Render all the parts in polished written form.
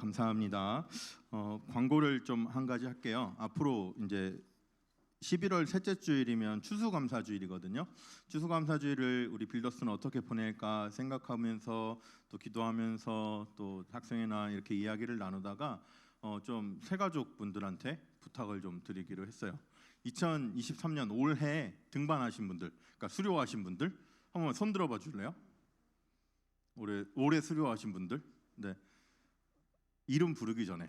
감사합니다. 광고를 좀 한 가지 할게요. 앞으로 이제 11월 셋째 주일이면 추수감사주일이거든요. 추수감사주일을 우리 빌더스는 어떻게 보낼까 생각하면서 또 기도하면서 또 학생회나 이렇게 이야기를 나누다가 좀 새가족 분들한테 부탁을 좀 드리기로 했어요. 2023년 올해 등반하신 분들, 그러니까 수료하신 분들 한번 손 들어봐 줄래요? 올해 수료하신 분들, 네. 이름 부르기 전에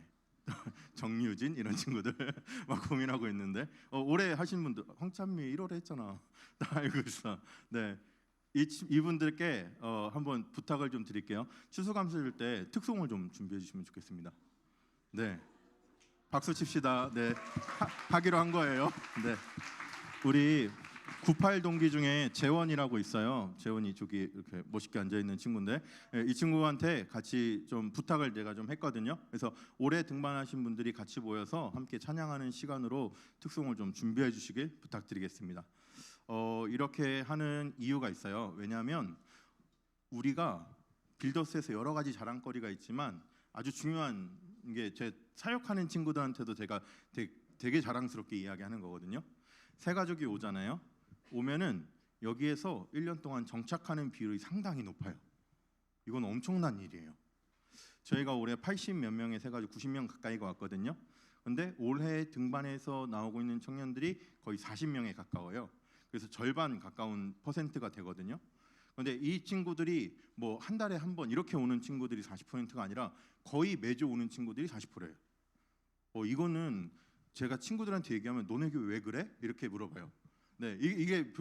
정유진 이런 친구들 막 고민하고 있는데 올해 하신 분들 황찬미 1월에 했잖아. 나 알고 있어. 네. 이분들께 한번 부탁을 좀 드릴게요. 추수감사일 때 특송을 좀 준비해 주시면 좋겠습니다. 네. 박수 칩시다. 네. 하기로 한 거예요. 네. 우리 98 동기 중에 재원이라고 있어요. 재원이 저기 이렇게 멋있게 앉아 있는 친구인데 이 친구한테 같이 좀 부탁을 내가 좀 했거든요. 그래서 올해 등반하신 분들이 같이 모여서 함께 찬양하는 시간으로 특송을 좀 준비해 주시길 부탁드리겠습니다. 이렇게 하는 이유가 있어요. 왜냐하면 우리가 빌더스에서 여러 가지 자랑거리가 있지만 아주 중요한 게 제 사역하는 친구들한테도 제가 되게 자랑스럽게 이야기하는 거거든요. 새 가족이 오잖아요. 오면은 여기에서 1년 동안 정착하는 비율이 상당히 높아요. 이건 엄청난 일이에요. 저희가 올해 80몇 명의 새 가족 90명 가까이가 왔거든요. 근데 올해 등반해서 나오고 있는 청년들이 거의 40명에 가까워요. 그래서 절반 가까운 퍼센트가 되거든요. 근데 이 친구들이 뭐 한 달에 한 번 이렇게 오는 친구들이 40%가 아니라 거의 매주 오는 친구들이 40%예요. 이거는 제가 친구들한테 얘기하면 너네 교회 왜 그래? 이렇게 물어봐요. 네, 이게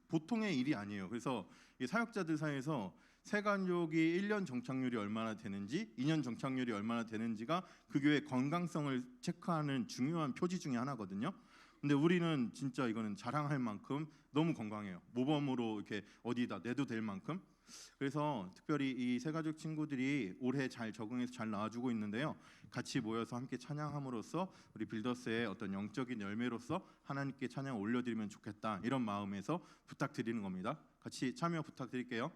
보통의 일이 아니에요. 그래서 이 사역자들 사이에서 새 가족이 1년 정착률이 얼마나 되는지, 2년 정착률이 얼마나 되는지가 그 교회의 건강성을 체크하는 중요한 표지 중에 하나거든요. 근데 우리는 진짜 이거는 자랑할 만큼 너무 건강해요. 모범으로 이렇게 어디다 내도 될 만큼. 그래서 특별히 이 새가족 친구들이 올해 잘 적응해서 잘 나와주고 있는데요. 같이 모여서 함께 찬양함으로써 우리 빌더스의 어떤 영적인 열매로서 하나님께 찬양 올려드리면 좋겠다 이런 마음에서 부탁드리는 겁니다. 같이 참여 부탁드릴게요.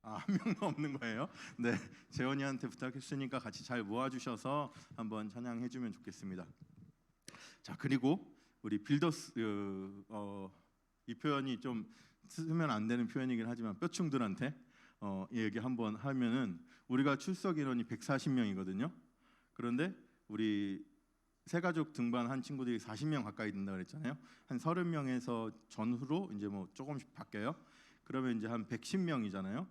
한 명도 없는 거예요. 네, 재원이한테 부탁했으니까 같이 잘 모아주셔서 한번 찬양해주면 좋겠습니다. 자, 그리고 우리 빌더스 이 표현이 좀 쓰면 안 되는 표현이긴 하지만 뼈충들한테 얘기 한번 하면은 우리가 출석 인원이 140명이거든요. 그런데 우리 새가족 등반한 친구들이 40명 가까이 된다 그랬잖아요. 한 30명에서 전후로 이제 뭐 조금씩 바뀌어요. 그러면 이제 한 110명이잖아요.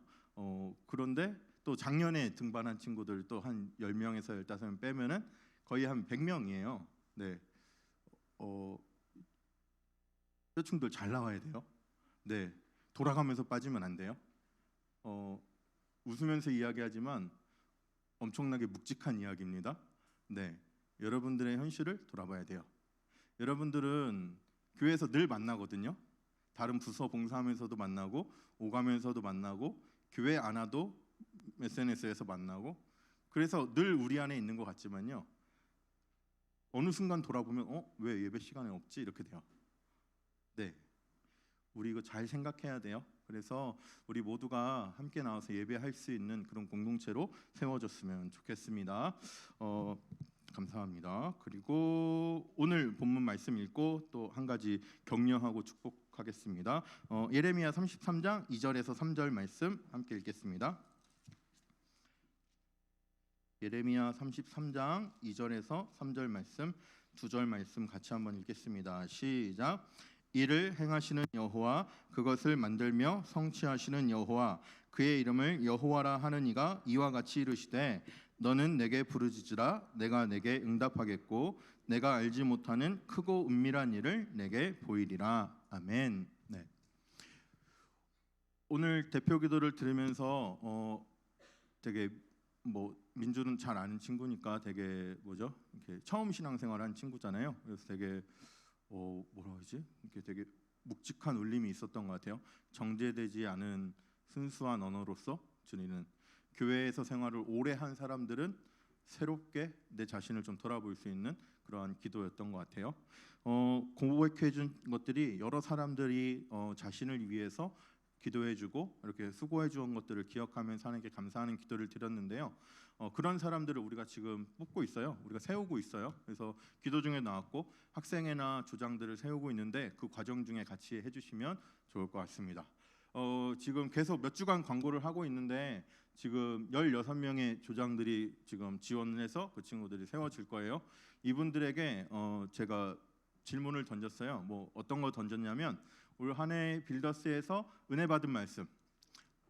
그런데 또 작년에 등반한 친구들 또 한 10명에서 15명 빼면은 거의 한 100명이에요. 네. 뼈충들 잘 나와야 돼요. 네, 돌아가면서 빠지면 안 돼요. 웃으면서 이야기하지만 엄청나게 묵직한 이야기입니다. 네, 여러분들의 현실을 돌아봐야 돼요. 여러분들은 교회에서 늘 만나거든요. 다른 부서 봉사하면서도 만나고 오가면서도 만나고 교회 안 와도 SNS에서 만나고 그래서 늘 우리 안에 있는 것 같지만요. 어느 순간 돌아보면 왜 예배 시간에 없지? 이렇게 돼요. 네, 우리 이거 잘 생각해야 돼요. 그래서 우리 모두가 함께 나와서 예배할 수 있는 그런 공동체로 세워졌으면 좋겠습니다. 감사합니다. 그리고 오늘 본문 말씀 읽고 또 한 가지 격려하고 축복하겠습니다. 예레미야 33장 2절에서 3절 말씀 함께 읽겠습니다. 예레미야 33장 2절에서 3절 말씀, 2절 말씀 같이 한번 읽겠습니다. 시작. 이를 행하시는 여호와, 그것을 만들며 성취하시는 여호와, 그의 이름을 여호와라 하는 이가 이와 같이 이르시되 너는 내게 부르짖으라 내가 내게 응답하겠고 내가 알지 못하는 크고 은밀한 일을 내게 보이리라. 아멘. 네. 오늘 대표 기도를 들으면서 되게 민주는 잘 아는 친구니까 되게 이렇게 처음 신앙생활한 친구잖아요. 그래서 되게 뭐라 그러지? 이렇게 되게 묵직한 울림이 있었던 것 같아요. 정제되지 않은 순수한 언어로서 주님은 교회에서 생활을 오래 한 사람들은 새롭게 내 자신을 좀 돌아볼 수 있는 그러한 기도였던 것 같아요. 고백해 준 것들이 여러 사람들이 자신을 위해서 기도해주고 이렇게 수고해 주온 것들을 기억하면서 하나님께 감사하는 기도를 드렸는데요. 그런 사람들을 우리가 지금 뽑고 있어요. 우리가 세우고 있어요. 그래서 기도 중에 나왔고 학생회나 조장들을 세우고 있는데 그 과정 중에 같이 해주시면 좋을 것 같습니다. 지금 계속 몇 주간 광고를 하고 있는데 지금 16명의 조장들이 지금 지원을 해서 그 친구들이 세워질 거예요. 이분들에게 제가 질문을 던졌어요. 뭐 어떤 거 던졌냐면 올 한 해 빌더스에서 은혜 받은 말씀,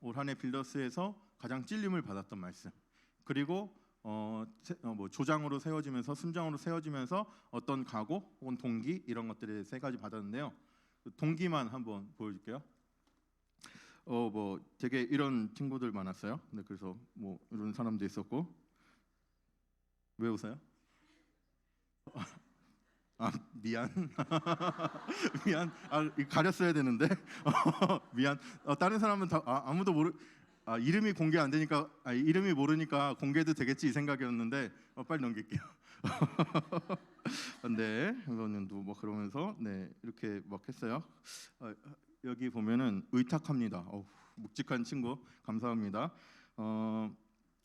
올 한 해 빌더스에서 가장 찔림을 받았던 말씀, 그리고 뭐 조장으로 세워지면서 순장으로 세워지면서 어떤 각오 혹은 동기 이런 것들을 세 가지 받았는데요. 동기만 한번 보여줄게요. 뭐 되게 이런 친구들 많았어요. 네, 그래서 뭐 이런 사람도 있었고. 왜 웃어요? 미안. 미안. 가렸어야 되는데. 미안. 다른 사람은 다 아무도 이름이 공개 안 되니까 이름이 모르니까 공개도 되겠지 이 생각이었는데 빨리 넘길게요. 네, 이거는 뭐 그러면서 네 이렇게 막 했어요. 여기 보면은 의탁합니다. 묵직한 친구 감사합니다.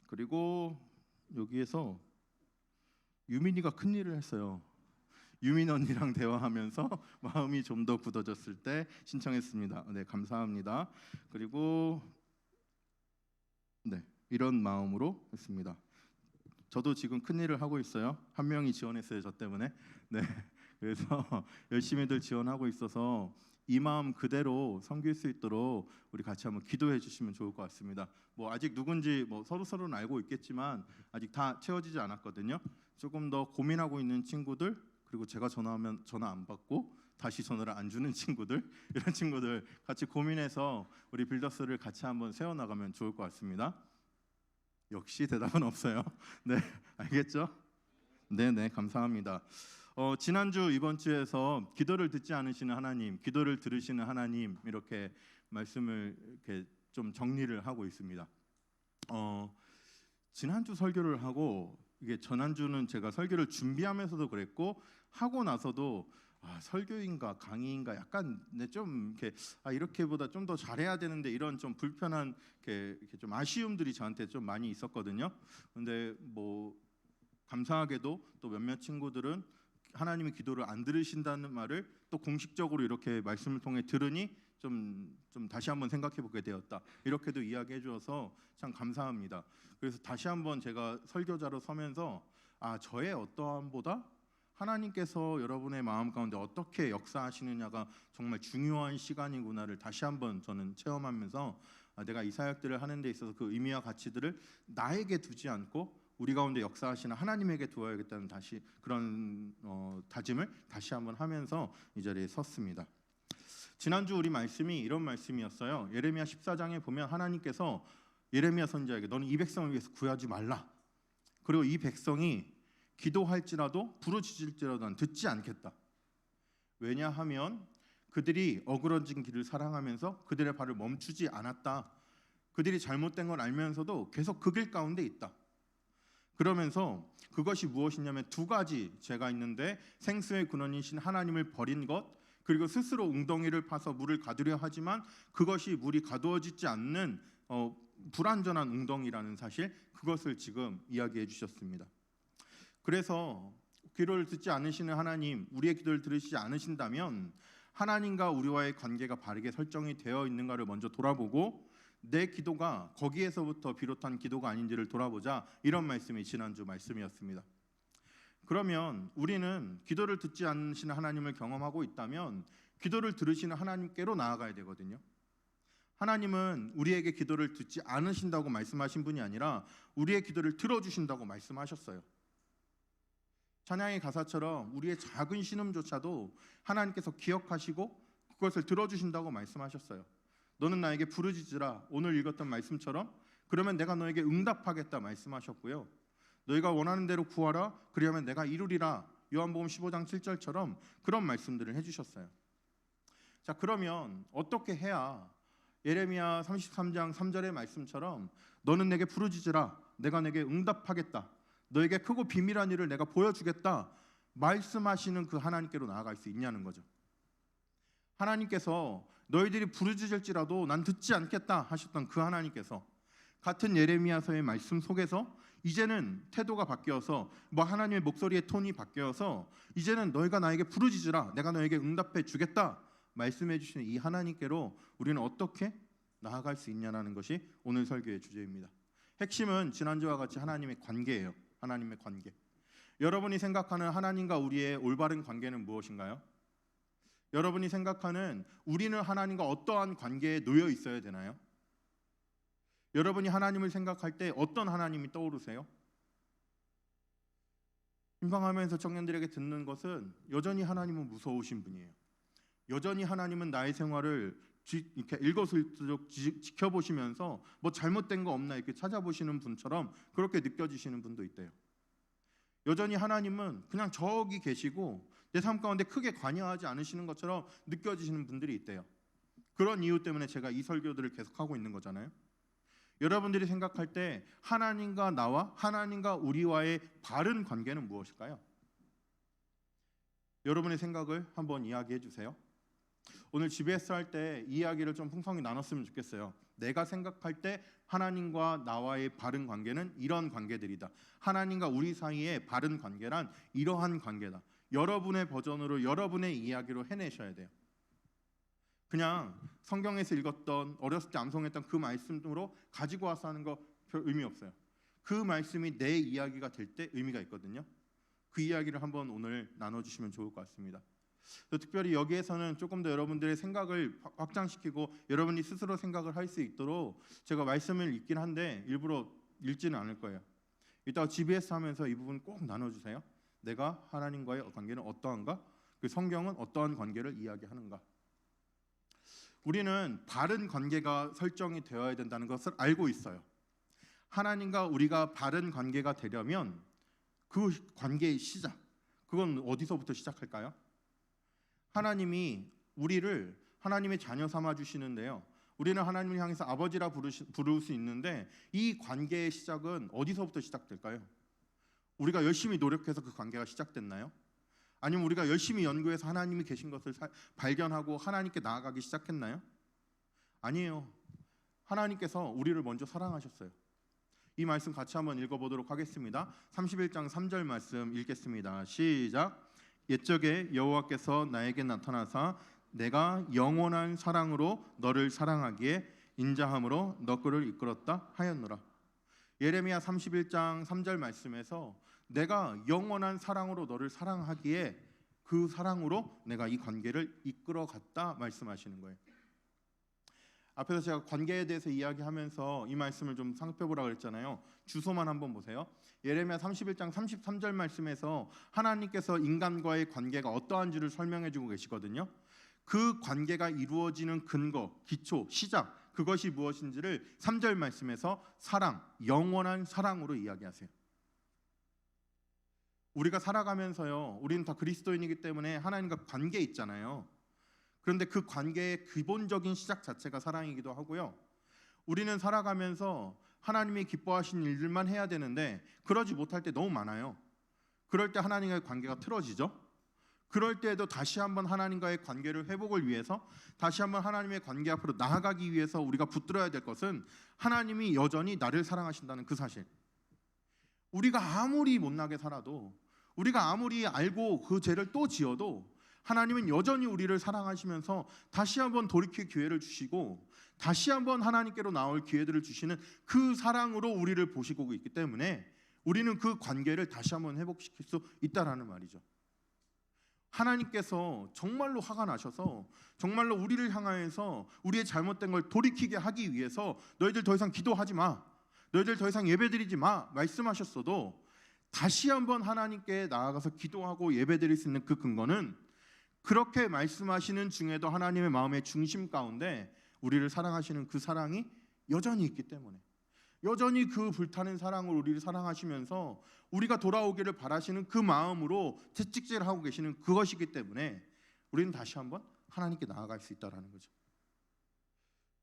그리고 여기에서 유민이가 큰 일을 했어요. 유민 언니랑 대화하면서 마음이 좀 더 굳어졌을 때 신청했습니다. 네, 감사합니다. 그리고 네, 이런 마음으로 했습니다. 저도 지금 큰 일을 하고 있어요. 한 명이 지원했어요, 저 때문에. 네, 그래서 열심히들 지원하고 있어서 이 마음 그대로 섬길 수 있도록 우리 같이 한번 기도해 주시면 좋을 것 같습니다. 뭐 아직 누군지 뭐 서로는 알고 있겠지만 아직 다 채워지지 않았거든요. 조금 더 고민하고 있는 친구들, 그리고 제가 전화하면 전화 안 받고 다시 전화를 안 주는 친구들, 이런 친구들 같이 고민해서 우리 빌더스를 같이 한번 세워나가면 좋을 것 같습니다. 역시 대답은 없어요. 네, 알겠죠? 네, 감사합니다. 지난주 이번 주에서 기도를 듣지 않으시는 하나님, 기도를 들으시는 하나님 이렇게 말씀을 이렇게 좀 정리를 하고 있습니다. 지난주 설교를 하고 이게 전한주는 제가 설교를 준비하면서도 그랬고 하고 나서도 설교인가 강의인가 약간 좀 이렇게보다 좀 더 잘해야 되는데 이런 좀 불편한 이렇게 좀 아쉬움들이 저한테 좀 많이 있었거든요. 근데 뭐 감사하게도 또 몇몇 친구들은 하나님이 기도를 안 들으신다는 말을 또 공식적으로 이렇게 말씀을 통해 들으니 좀 다시 한번 생각해 보게 되었다. 이렇게도 이야기해 주어서 참 감사합니다. 그래서 다시 한번 제가 설교자로 서면서 저의 어떠함보다 하나님께서 여러분의 마음 가운데 어떻게 역사하시느냐가 정말 중요한 시간이구나를 다시 한번 저는 체험하면서 내가 이 사역들을 하는 데 있어서 그 의미와 가치들을 나에게 두지 않고 우리 가운데 역사하시는 하나님에게 두어야겠다는 다시 그런 다짐을 다시 한번 하면서 이 자리에 섰습니다. 지난주 우리 말씀이 이런 말씀이었어요. 예레미야 14장에 보면 하나님께서 예레미야 선지자에게 너는 이 백성을 위해서 구하지 말라. 그리고 이 백성이 기도할지라도 부르짖을지라도 난 듣지 않겠다. 왜냐하면 그들이 어그러진 길을 사랑하면서 그들의 발을 멈추지 않았다. 그들이 잘못된 걸 알면서도 계속 그 길 가운데 있다. 그러면서 그것이 무엇이냐면 두 가지 죄가 있는데 생수의 근원이신 하나님을 버린 것, 그리고 스스로 웅덩이를 파서 물을 가두려 하지만 그것이 물이 가두어지지 않는 불완전한 웅덩이라는 사실, 그것을 지금 이야기해 주셨습니다. 그래서 기도를 듣지 않으시는 하나님, 우리의 기도를 들으시지 않으신다면 하나님과 우리와의 관계가 바르게 설정이 되어 있는가를 먼저 돌아보고 내 기도가 거기에서부터 비롯한 기도가 아닌지를 돌아보자, 이런 말씀이 지난주 말씀이었습니다. 그러면 우리는 기도를 듣지 않으시는 하나님을 경험하고 있다면 기도를 들으시는 하나님께로 나아가야 되거든요. 하나님은 우리에게 기도를 듣지 않으신다고 말씀하신 분이 아니라 우리의 기도를 들어주신다고 말씀하셨어요. 찬양의 가사처럼 우리의 작은 신음조차도 하나님께서 기억하시고 그것을 들어주신다고 말씀하셨어요. 너는 나에게 부르짖으라, 오늘 읽었던 말씀처럼 그러면 내가 너에게 응답하겠다 말씀하셨고요. 너희가 원하는 대로 구하라, 그리하면 내가 이루리라, 요한복음 15장 7절처럼 그런 말씀들을 해주셨어요. 자, 그러면 어떻게 해야 예레미야 33장 3절의 말씀처럼 너는 내게 부르짖으라, 내가 내게 응답하겠다, 너에게 크고 비밀한 일을 내가 보여주겠다 말씀하시는 그 하나님께로 나아갈 수 있냐는 거죠. 하나님께서 너희들이 부르짖을지라도 난 듣지 않겠다 하셨던 그 하나님께서 같은 예레미야서의 말씀 속에서 이제는 태도가 바뀌어서 뭐 하나님의 목소리의 톤이 바뀌어서 이제는 너희가 나에게 부르짖으라 내가 너에게 응답해 주겠다 말씀해 주시는 이 하나님께로 우리는 어떻게 나아갈 수 있냐는 것이 오늘 설교의 주제입니다. 핵심은 지난주와 같이 하나님의 관계예요. 하나님의 관계. 여러분이 생각하는 하나님과 우리의 올바른 관계는 무엇인가요? 여러분이 생각하는 우리는 하나님과 어떠한 관계에 놓여 있어야 되나요? 여러분이 하나님을 생각할 때 어떤 하나님이 떠오르세요? 임방하면서 청년들에게 듣는 것은 여전히 하나님은 무서우신 분이에요. 여전히 하나님은 나의 생활을 이렇게 일거수일투족 지켜보시면서 뭐 잘못된 거 없나 이렇게 찾아보시는 분처럼 그렇게 느껴지시는 분도 있대요. 여전히 하나님은 그냥 저기 계시고 내 삶 가운데 크게 관여하지 않으시는 것처럼 느껴지시는 분들이 있대요. 그런 이유 때문에 제가 이 설교들을 계속하고 있는 거잖아요. 여러분들이 생각할 때 하나님과 나와 하나님과 우리와의 바른 관계는 무엇일까요? 여러분의 생각을 한번 이야기해 주세요. 오늘 GBS 할 때 이야기를 좀 풍성히 나눴으면 좋겠어요. 내가 생각할 때 하나님과 나와의 바른 관계는 이런 관계들이다. 하나님과 우리 사이의 바른 관계란 이러한 관계다. 여러분의 버전으로 여러분의 이야기로 해내셔야 돼요. 그냥 성경에서 읽었던 어렸을 때 암송했던 그 말씀으로 가지고 와서 하는 거 별 의미 없어요. 그 말씀이 내 이야기가 될 때 의미가 있거든요. 그 이야기를 한번 오늘 나눠주시면 좋을 것 같습니다. 특별히 여기에서는 조금 더 여러분들의 생각을 확장시키고 여러분이 스스로 생각을 할 수 있도록 제가 말씀을 읽긴 한데 일부러 읽지는 않을 거예요. 이따가 GBS 하면서 이 부분 꼭 나눠주세요. 내가 하나님과의 관계는 어떠한가? 그 성경은 어떠한 관계를 이야기하는가? 우리는 바른 관계가 설정이 되어야 된다는 것을 알고 있어요. 하나님과 우리가 바른 관계가 되려면 그 관계의 시작, 그건 어디서부터 시작할까요? 하나님이 우리를 하나님의 자녀 삼아 주시는데요. 우리는 하나님을 향해서 아버지라 부를 수 있는데 이 관계의 시작은 어디서부터 시작될까요? 우리가 열심히 노력해서 그 관계가 시작됐나요? 아니면 우리가 열심히 연구해서 하나님이 계신 것을 발견하고 하나님께 나아가기 시작했나요? 아니에요. 하나님께서 우리를 먼저 사랑하셨어요. 이 말씀 같이 한번 읽어보도록 하겠습니다. 31장 3절 말씀 읽겠습니다. 시작. 옛적에 여호와께서 나에게 나타나사 내가 영원한 사랑으로 너를 사랑하기에 인자함으로 너 꼴을 이끌었다 하였노라. 예레미야 31장 3절 말씀에서 내가 영원한 사랑으로 너를 사랑하기에 그 사랑으로 내가 이 관계를 이끌어갔다 말씀하시는 거예요. 앞에서 제가 관계에 대해서 이야기하면서 이 말씀을 좀 살펴보라고 했잖아요. 주소만 한번 보세요. 예레미야 31장 33절 말씀에서 하나님께서 인간과의 관계가 어떠한 줄을 설명해 주고 계시거든요. 그 관계가 이루어지는 근거, 기초, 시작, 그것이 무엇인지를 3절 말씀에서 사랑, 영원한 사랑으로 이야기하세요. 우리가 살아가면서요, 우리는 다 그리스도인이기 때문에 하나님과 관계 있잖아요. 그런데 그 관계의 기본적인 시작 자체가 사랑이기도 하고요. 우리는 살아가면서 하나님이 기뻐하신 일들만 해야 되는데 그러지 못할 때 너무 많아요. 그럴 때 하나님과의 관계가 틀어지죠. 그럴 때에도 다시 한번 하나님과의 관계를 회복을 위해서 다시 한번 하나님의 관계 앞으로 나아가기 위해서 우리가 붙들어야 될 것은 하나님이 여전히 나를 사랑하신다는 그 사실. 우리가 아무리 못나게 살아도 우리가 아무리 알고 그 죄를 또 지어도 하나님은 여전히 우리를 사랑하시면서 다시 한번 돌이킬 기회를 주시고 다시 한번 하나님께로 나올 기회들을 주시는 그 사랑으로 우리를 보시고 있기 때문에 우리는 그 관계를 다시 한번 회복시킬 수 있다라는 말이죠. 하나님께서 정말로 화가 나셔서 정말로 우리를 향하여서 우리의 잘못된 걸 돌이키게 하기 위해서 너희들 더 이상 기도하지 마, 너희들 더 이상 예배드리지 마 말씀하셨어도 다시 한번 하나님께 나아가서 기도하고 예배드릴 수 있는 그 근거는 그렇게 말씀하시는 중에도 하나님의 마음의 중심 가운데 우리를 사랑하시는 그 사랑이 여전히 있기 때문에, 여전히 그 불타는 사랑으로 우리를 사랑하시면서 우리가 돌아오기를 바라시는 그 마음으로 채찍질을 하고 계시는 그것이기 때문에 우리는 다시 한번 하나님께 나아갈 수 있다는 거죠.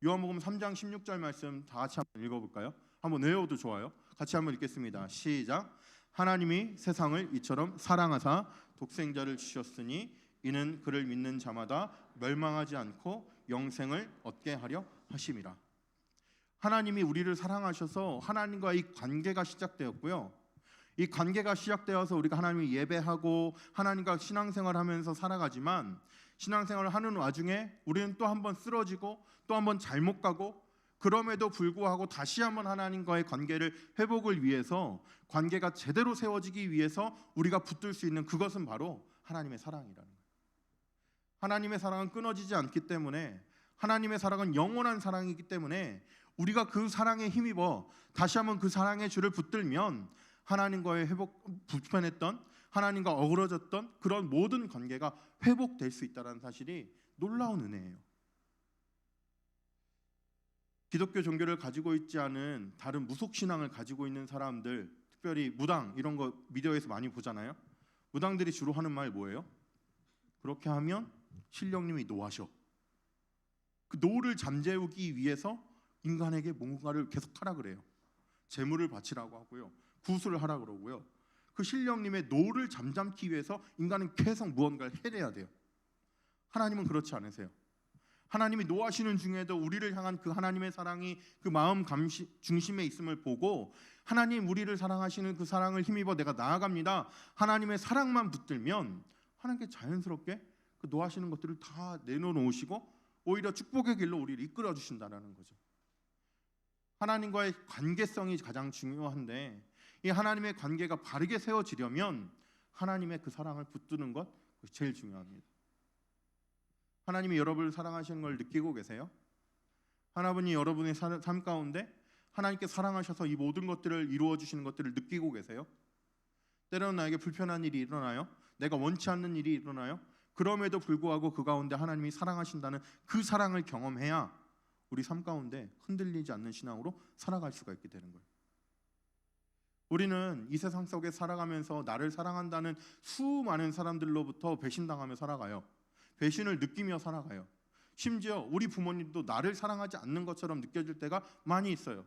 요한복음 3장 16절 말씀 다 같이 한번 읽어볼까요? 한번 외워도 좋아요. 같이 한번 읽겠습니다. 시작. 하나님이 세상을 이처럼 사랑하사 독생자를 주셨으니 이는 그를 믿는 자마다 멸망하지 않고 영생을 얻게 하려 하심이라. 하나님이 우리를 사랑하셔서 하나님과 이 관계가 시작되었고요. 이 관계가 시작되어서 우리가 하나님을 예배하고 하나님과 신앙생활하면서 살아가지만 신앙생활을 하는 와중에 우리는 또 한 번 쓰러지고 또 한 번 잘못 가고 그럼에도 불구하고 다시 한번 하나님과의 관계를 회복을 위해서 관계가 제대로 세워지기 위해서 우리가 붙들 수 있는 그것은 바로 하나님의 사랑이라는 거예요. 하나님의 사랑은 끊어지지 않기 때문에 하나님의 사랑은 영원한 사랑이기 때문에 우리가 그 사랑에 힘입어 다시 한번 그 사랑의 줄을 붙들면 하나님과의 불편했던 하나님과 어그러졌던 그런 모든 관계가 회복될 수 있다는 사실이 놀라운 은혜예요. 기독교 종교를 가지고 있지 않은 다른 무속 신앙을 가지고 있는 사람들, 특별히 무당 이런 거 미디어에서 많이 보잖아요. 무당들이 주로 하는 말 뭐예요? 그렇게 하면 신령님이 노하셔. 그 노를 잠재우기 위해서 인간에게 뭔가를 계속하라 그래요. 재물을 바치라고 하고요, 구술을 하라 그러고요. 그 신령님의 노를 잠잠기 위해서 인간은 계속 무언가를 해내야 돼요. 하나님은 그렇지 않으세요. 하나님이 노하시는 중에도 우리를 향한 그 하나님의 사랑이 그 마음 중심에 있음을 보고 하나님 우리를 사랑하시는 그 사랑을 힘입어 내가 나아갑니다. 하나님의 사랑만 붙들면 하나님께 자연스럽게 그 노하시는 것들을 다 내려놓으시고 오히려 축복의 길로 우리를 이끌어 주신다는 거죠. 하나님과의 관계성이 가장 중요한데 이 하나님의 관계가 바르게 세워지려면 하나님의 그 사랑을 붙드는 것 제일 중요합니다. 하나님이 여러분을 사랑하시는 걸 느끼고 계세요? 하나님이 여러분의 삶 가운데 하나님께 사랑하셔서 이 모든 것들을 이루어 주시는 것들을 느끼고 계세요? 때로는 나에게 불편한 일이 일어나요. 내가 원치 않는 일이 일어나요. 그럼에도 불구하고 그 가운데 하나님이 사랑하신다는 그 사랑을 경험해야 우리 삶 가운데 흔들리지 않는 신앙으로 살아갈 수가 있게 되는 거예요. 우리는 이 세상 속에 살아가면서 나를 사랑한다는 수많은 사람들로부터 배신당하며 살아가요. 배신을 느끼며 살아가요. 심지어 우리 부모님도 나를 사랑하지 않는 것처럼 느껴질 때가 많이 있어요.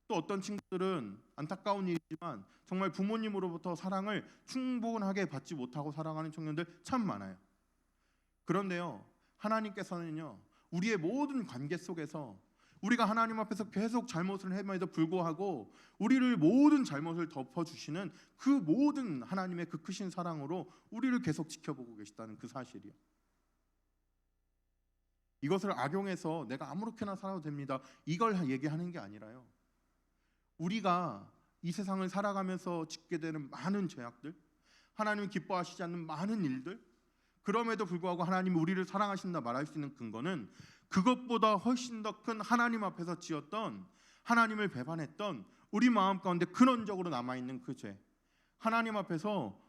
또 어떤 친구들은 안타까운 일이지만 정말 부모님으로부터 사랑을 충분하게 받지 못하고 살아가는 청년들 참 많아요. 그런데요, 하나님께서는요, 우리의 모든 관계 속에서 우리가 하나님 앞에서 계속 잘못을 함에도 불구하고 우리를 모든 잘못을 덮어주시는 그 모든 하나님의 그 크신 사랑으로 우리를 계속 지켜보고 계시다는 그 사실이요. 이것을 악용해서 내가 아무렇게나 살아도 됩니다, 이걸 얘기하는 게 아니라요, 우리가 이 세상을 살아가면서 짓게 되는 많은 죄악들, 하나님이 기뻐하시지 않는 많은 일들, 그럼에도 불구하고 하나님이 우리를 사랑하신다 말할 수 있는 근거는 그것보다 훨씬 더 큰 하나님 앞에서 지었던, 하나님을 배반했던 우리 마음 가운데 근원적으로 남아있는 그 죄, 하나님 앞에서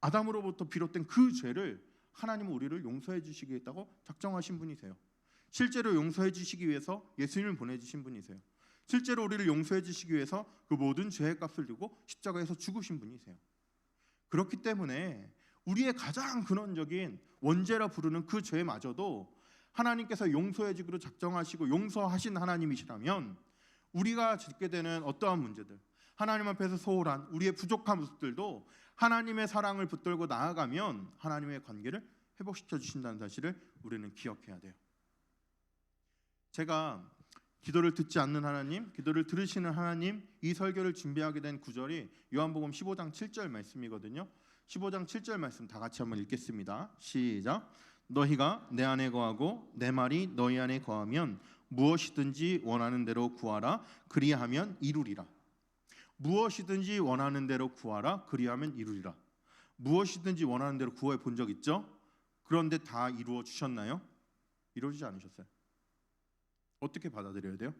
아담으로부터 비롯된 그 죄를 하나님은 우리를 용서해 주시겠다고 작정하신 분이세요. 실제로 용서해 주시기 위해서 예수님을 보내주신 분이세요. 실제로 우리를 용서해 주시기 위해서 그 모든 죄의 값을 들고 십자가에서 죽으신 분이세요. 그렇기 때문에 우리의 가장 근원적인 원죄라 부르는 그 죄마저도 하나님께서 용서해 주기로 작정하시고 용서하신 하나님이시라면 우리가 짓게 되는 어떠한 문제들, 하나님 앞에서 소홀한 우리의 부족한 모습들도 하나님의 사랑을 붙들고 나아가면 하나님의 관계를 회복시켜 주신다는 사실을 우리는 기억해야 돼요. 제가 기도를 듣지 않는 하나님, 기도를 들으시는 하나님, 이 설교를 준비하게 된 구절이 요한복음 15장 7절 말씀이거든요. 15장 7절 말씀 다 같이 한번 읽겠습니다. 시작. 너희가 내 안에 거하고 내 말이 너희 안에 거하면 무엇이든지 원하는 대로 구하라, 그리하면 이루리라. 무엇이든지 원하는 대로 구하라, 그리하면 이루리라. 무엇이든지 원하는 대로 구해 본 적 있죠? 그런데 다 이루어 주셨나요? 이루어지지 않으셨어요. 어떻게 받아들여야 돼요?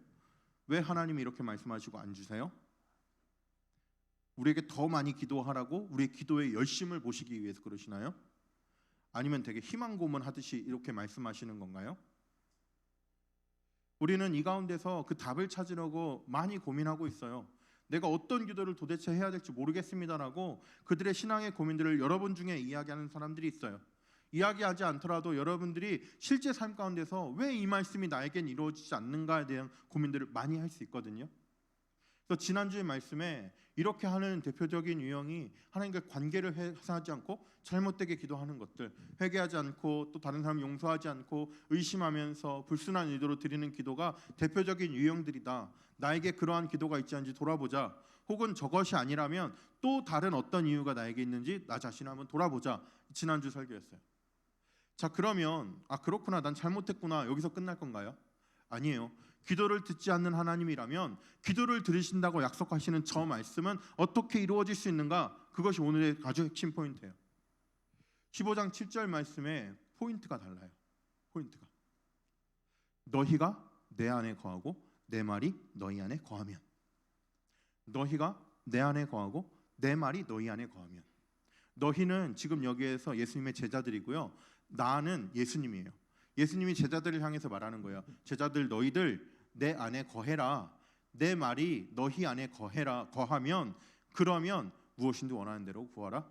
왜 하나님이 이렇게 말씀하시고 안 주세요? 우리에게 더 많이 기도하라고 우리의 기도의 열심을 보시기 위해서 그러시나요? 아니면 되게 희망 고문하듯이 이렇게 말씀하시는 건가요? 우리는 이 가운데서 그 답을 찾으려고 많이 고민하고 있어요. 내가 어떤 기도를 도대체 해야 될지 모르겠습니다라고 그들의 신앙의 고민들을 여러분 중에 이야기하는 사람들이 있어요. 이야기하지 않더라도 여러분들이 실제 삶 가운데서 왜 이 말씀이 나에겐 이루어지지 않는가에 대한 고민들을 많이 할 수 있거든요. 그래서 지난주의 말씀에 이렇게 하는 대표적인 유형이 하나님과 관계를 회사하지 않고 잘못되게 기도하는 것들, 회개하지 않고 또 다른 사람 용서하지 않고 의심하면서 불순한 의도로 드리는 기도가 대표적인 유형들이다. 나에게 그러한 기도가 있지 않은지 돌아보자. 혹은 저것이 아니라면 또 다른 어떤 이유가 나에게 있는지 나 자신을 한번 돌아보자. 지난주 설교였어요. 자, 그러면 그렇구나, 난 잘못했구나, 여기서 끝날 건가요? 아니에요. 기도를 듣지 않는 하나님이라면 기도를 들으신다고 약속하시는 저 말씀은 어떻게 이루어질 수 있는가? 그것이 오늘의 아주 핵심 포인트예요. 15장 7절 말씀에 포인트가 달라요. 포인트가 너희가 내 안에 거하고 내 말이 너희 안에 거하면, 너희가 내 안에 거하고 내 말이 너희 안에 거하면. 너희는 지금 여기에서 예수님의 제자들이고요, 나는 예수님이에요. 예수님이 제자들을 향해서 말하는 거예요. 제자들, 너희들 내 안에 거해라. 내 말이 너희 안에 거해라. 거하면, 그러면 무엇인지 원하는 대로 구하라.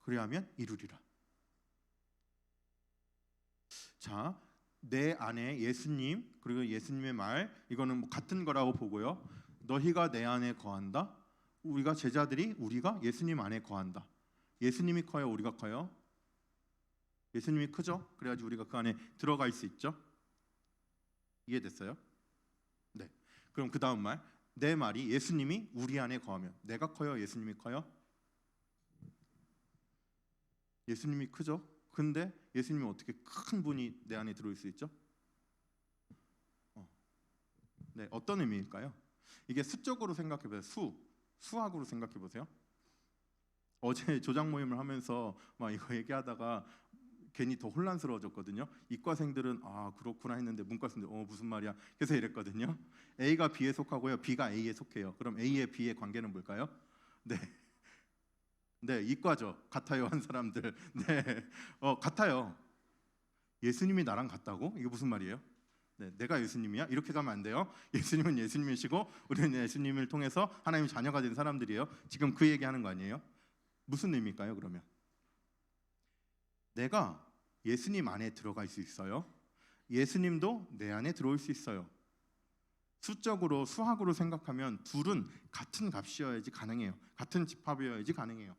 그리하면 이루리라. 자, 내 안에 예수님, 그리고 예수님의 말, 이거는 뭐 같은 거라고 보고요. 너희가 내 안에 거한다. 우리가 제자들이 우리가 예수님 안에 거한다. 예수님이 커요, 우리가 커요? 예수님이 크죠? 그래야지 우리가 그 안에 들어갈 수 있죠. 이해됐어요? 네. 그럼 그 다음 말, 내 말이 예수님이 우리 안에 거하면. 내가 커요, 예수님이 커요? 예수님이 크죠? 근데 예수님이 어떻게 큰 분이 내 안에 들어올 수 있죠? 네, 어떤 의미일까요? 이게 수적으로 생각해 보세요. 수학으로 생각해 보세요. 어제 조장 모임을 하면서 막 이거 얘기하다가 괜히 더 혼란스러워졌거든요. 이과생들은 그렇구나 했는데 문과생들 무슨 말이야? 그래서 이랬거든요. A가 B에 속하고요, B가 A에 속해요. 그럼 A의 B의 관계는 뭘까요? 네, 이과죠. 같아요 한 사람들. 네, 같아요. 예수님이 나랑 같다고? 이게 무슨 말이에요? 네, 내가 예수님이야? 이렇게 가면 안 돼요. 예수님은 예수님이시고 우리는 예수님을 통해서 하나님의 자녀가 된 사람들이에요. 지금 그 얘기하는 거 아니에요? 무슨 의미일까요? 그러면 내가 예수님 안에 들어갈 수 있어요. 예수님도 내 안에 들어올 수 있어요. 수적으로, 수학으로 생각하면 둘은 같은 값이어야지 가능해요. 같은 집합이어야지 가능해요.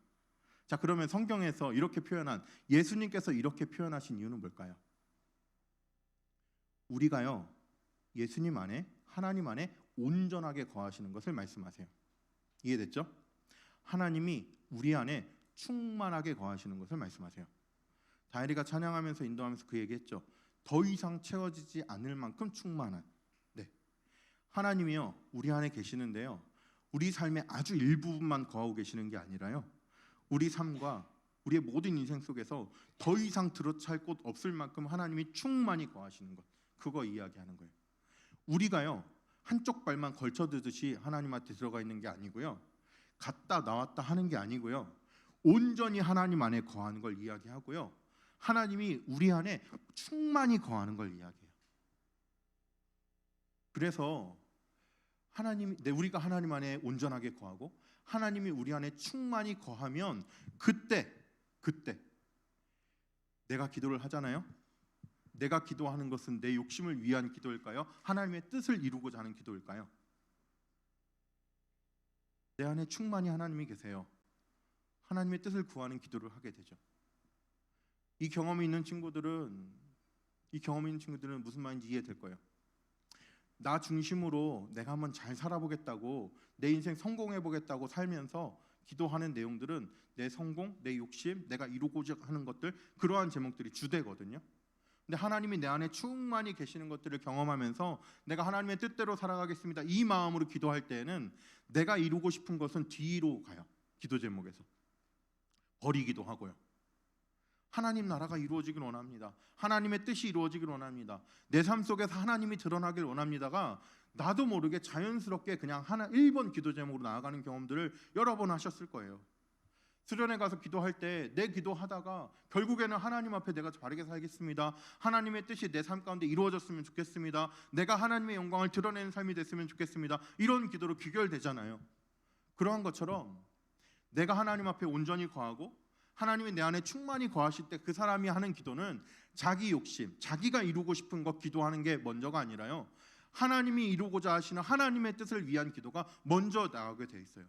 자, 그러면 성경에서 이렇게 표현한, 예수님께서 이렇게 표현하신 이유는 뭘까요? 우리가요, 예수님 안에, 하나님 안에 온전하게 거하시는 것을 말씀하세요. 이해됐죠? 하나님이 우리 안에 충만하게 거하시는 것을 말씀하세요. 다혜리가 찬양하면서 인도하면서 그 얘기했죠. 더 이상 채워지지 않을 만큼 충만한. 네, 하나님이요 우리 안에 계시는데요, 우리 삶의 아주 일부분만 거하고 계시는 게 아니라요, 우리 삶과 우리의 모든 인생 속에서 더 이상 들어찰 곳 없을 만큼 하나님이 충만히 거하시는 것, 그거 이야기하는 거예요. 우리가요 한쪽 발만 걸쳐두듯이 하나님한테 들어가 있는 게 아니고요, 갔다 나왔다 하는 게 아니고요, 온전히 하나님 안에 거하는 걸 이야기하고요, 하나님이 우리 안에 충만히 거하는 걸 이야기해요. 그래서 우리가 하나님 안에 온전하게 거하고 하나님이 우리 안에 충만히 거하면 그때 내가 기도를 하잖아요. 내가 기도하는 것은 내 욕심을 위한 기도일까요? 하나님의 뜻을 이루고자 하는 기도일까요? 내 안에 충만히 하나님이 계세요. 하나님의 뜻을 구하는 기도를 하게 되죠. 이 경험이 있는 친구들은 무슨 말인지 이해될 거예요. 나 중심으로 내가 한번 잘 살아보겠다고, 내 인생 성공해보겠다고 살면서 기도하는 내용들은 내 성공, 내 욕심, 내가 이루고자 하는 것들, 그러한 제목들이 주되거든요. 근데 하나님이 내 안에 충만히 계시는 것들을 경험하면서 내가 하나님의 뜻대로 살아가겠습니다, 이 마음으로 기도할 때에는 내가 이루고 싶은 것은 뒤로 가요. 기도 제목에서 버리기도 하고요. 하나님 나라가 이루어지길 원합니다. 하나님의 뜻이 이루어지길 원합니다. 내 삶 속에서 하나님이 드러나길 원합니다가 나도 모르게 자연스럽게 그냥 1번 기도 제목으로 나아가는 경험들을 여러 번 하셨을 거예요. 수련회 가서 기도할 때 내 기도하다가 결국에는 하나님 앞에 내가 바르게 살겠습니다, 하나님의 뜻이 내 삶 가운데 이루어졌으면 좋겠습니다, 내가 하나님의 영광을 드러내는 삶이 됐으면 좋겠습니다, 이런 기도로 귀결되잖아요. 그러한 것처럼 내가 하나님 앞에 온전히 거하고 하나님이 내 안에 충만히 거하실 때 그 사람이 하는 기도는 자기 욕심, 자기가 이루고 싶은 것 기도하는 게 먼저가 아니라요, 하나님이 이루고자 하시는 하나님의 뜻을 위한 기도가 먼저 나가게 돼 있어요.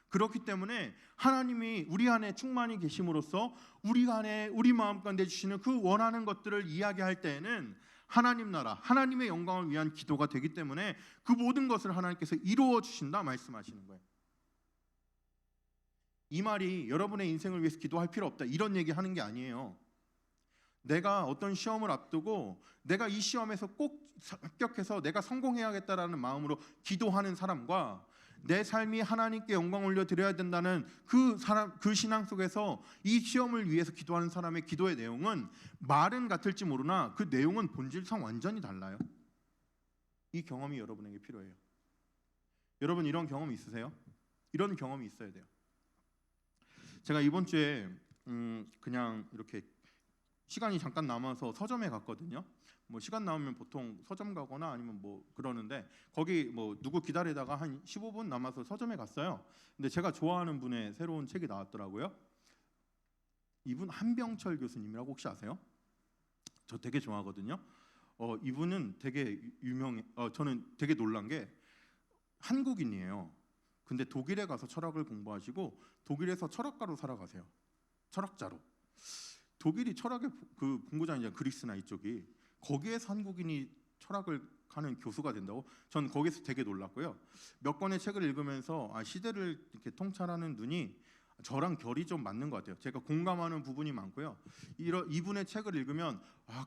그렇기 때문에 하나님이 우리 안에 충만히 계심으로써 우리 안에 우리 마음 가운데 주시는 그 원하는 것들을 이야기할 때에는 하나님 나라, 하나님의 영광을 위한 기도가 되기 때문에 그 모든 것을 하나님께서 이루어 주신다 말씀하시는 거예요. 이 말이 여러분의 인생을 위해서 기도할 필요 없다 이런 얘기 하는 게 아니에요. 내가 어떤 시험을 앞두고 내가 이 시험에서 꼭 합격해서 내가 성공해야겠다라는 마음으로 기도하는 사람과 내 삶이 하나님께 영광 올려 드려야 된다는 그 신앙 속에서 이 시험을 위해서 기도하는 사람의 기도의 내용은 말은 같을지 모르나 그 내용은 본질상 완전히 달라요. 이 경험이 여러분에게 필요해요. 여러분 이런 경험 있으세요? 이런 경험이 있어야 돼요. 제가 이번 주에 그냥 이렇게 시간이 잠깐 남아서 서점에 갔거든요. 뭐 시간 남으면 보통 서점 가거나 아니면 뭐 그러는데 거기 뭐 누구 기다리다가 한 15분 남아서 서점에 갔어요. 근데 제가 좋아하는 분의 새로운 책이 나왔더라고요. 이분 한병철 교수님이라고 혹시 아세요? 저 되게 좋아하거든요. 이분은 되게 유명해. 저는 되게 놀란 게 한국인이에요. 근데 독일에 가서 철학을 공부하시고 독일에서 철학가로 살아가세요. 철학자로. 독일이 철학의 그 본고장이잖아요. 그리스나 이쪽이. 거기에서 한국인이 철학을 하는 교수가 된다고? 전 거기서 되게 놀랐고요. 몇 권의 책을 읽으면서 시대를 이렇게 통찰하는 눈이 저랑 결이 좀 맞는 것 같아요. 제가 공감하는 부분이 많고요. 이분의 책을 읽으면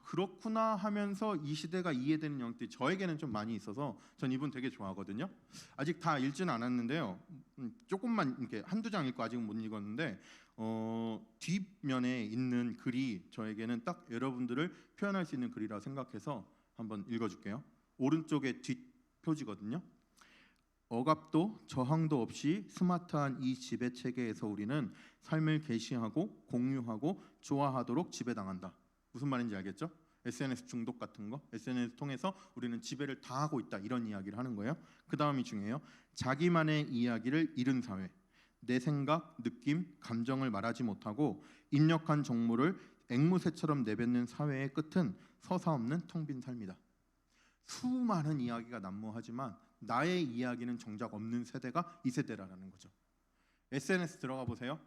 그렇구나 하면서 이 시대가 이해되는 영역들이 저에게는 좀 많이 있어서 전 이분 되게 좋아하거든요. 아직 다 읽지는 않았는데요. 조금만 이렇게 한두 장 읽고 아직은 못 읽었는데 뒷면에 있는 글이 저에게는 딱 여러분들을 표현할 수 있는 글이라 생각해서 한번 읽어줄게요. 오른쪽에 뒷 표지거든요. 억압도 저항도 없이 스마트한 이 지배 체계에서 우리는 삶을 게시하고 공유하고 좋아하도록 지배당한다. 무슨 말인지 알겠죠? SNS 중독 같은 거, SNS 통해서 우리는 지배를 다 하고 있다 이런 이야기를 하는 거예요. 그 다음이 중요해요. 자기만의 이야기를 잃은 사회. 내 생각, 느낌, 감정을 말하지 못하고 입력한 정보를 앵무새처럼 내뱉는 사회의 끝은 서사 없는 텅 빈 삶이다. 수많은 이야기가 난무하지만 나의 이야기는 정작 없는 세대가 이 세대라는 거죠. SNS 들어가 보세요.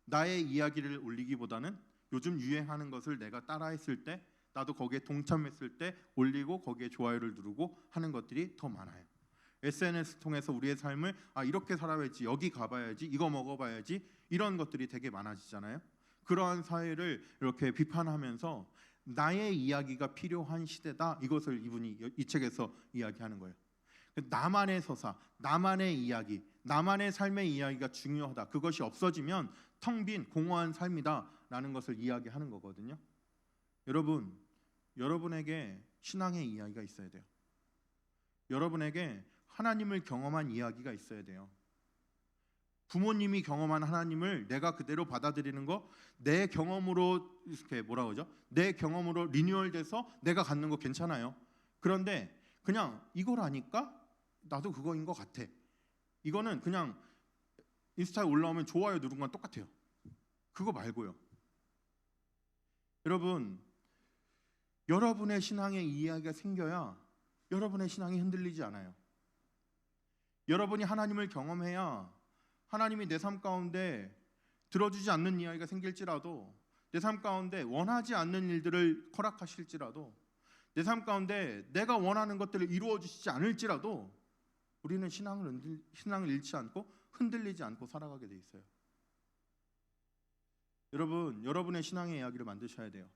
나의 이야기를 올리기보다는 요즘 유행하는 것을 내가 따라했을 때 나도 거기에 동참했을 때 올리고 거기에 좋아요를 누르고 하는 것들이 더 많아요. SNS 통해서 우리의 삶을 이렇게 살아야지, 여기 가봐야지, 이거 먹어봐야지 이런 것들이 되게 많아지잖아요. 그러한 사회를 이렇게 비판하면서 나의 이야기가 필요한 시대다. 이것을 이분이 이 책에서 이야기하는 거예요. 나만의 서사, 나만의 이야기, 나만의 삶의 이야기가 중요하다. 그것이 없어지면 텅 빈 공허한 삶이다라는 것을 이야기하는 거거든요. 여러분, 여러분에게 신앙의 이야기가 있어야 돼요. 여러분에게 하나님을 경험한 이야기가 있어야 돼요. 부모님이 경험한 하나님을 내가 그대로 받아들이는 거, 내 경험으로 이렇게 내 경험으로 리뉴얼돼서 내가 갖는 거 괜찮아요. 그런데 그냥 이걸 아니까 나도 그거인 것 같아. 이거는 그냥 인스타에 올라오면 좋아요 누른 건 똑같아요. 그거 말고요. 여러분, 여러분의 신앙의 이야기가 생겨야 여러분의 신앙이 흔들리지 않아요. 여러분이 하나님을 경험해야 하나님이 내 삶 가운데 들어주지 않는 이야기가 생길지라도, 내 삶 가운데 원하지 않는 일들을 허락하실지라도, 내 삶 가운데 내가 원하는 것들을 이루어 주시지 않을지라도 우리는 신앙을 잃지 않고 흔들리지 않고 살아가게 돼 있어요. 여러분, 여러분의 신앙의 이야기를 만드셔야 돼요.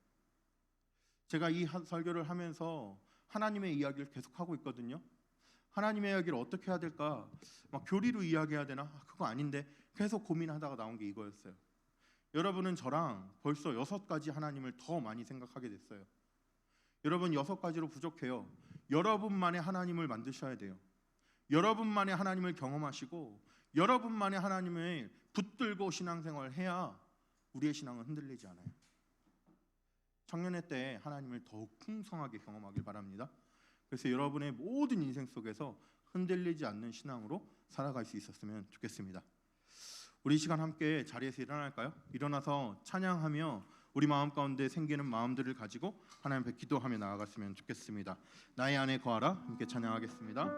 제가 이 설교를 하면서 하나님의 이야기를 계속하고 있거든요. 하나님의 이야기를 어떻게 해야 될까? 막 교리로 이야기해야 되나? 그거 아닌데 계속 고민하다가 나온 게 이거였어요. 여러분은 저랑 벌써 6가지 하나님을 더 많이 생각하게 됐어요. 여러분 6가지로 부족해요. 여러분만의 하나님을 만드셔야 돼요. 여러분만의 하나님을 경험하시고 여러분만의 하나님을 붙들고 신앙생활을 해야 우리의 신앙은 흔들리지 않아요. 청년의 때 하나님을 더욱 풍성하게 경험하길 바랍니다. 그래서 여러분의 모든 인생 속에서 흔들리지 않는 신앙으로 살아갈 수 있었으면 좋겠습니다. 우리 이 시간 함께 자리에서 일어날까요? 일어나서 찬양하며 우리 마음 가운데 생기는 마음들을 가지고 하나님 앞에 기도하며 나아갔으면 좋겠습니다. 나의 안에 거하라 함께 찬양하겠습니다.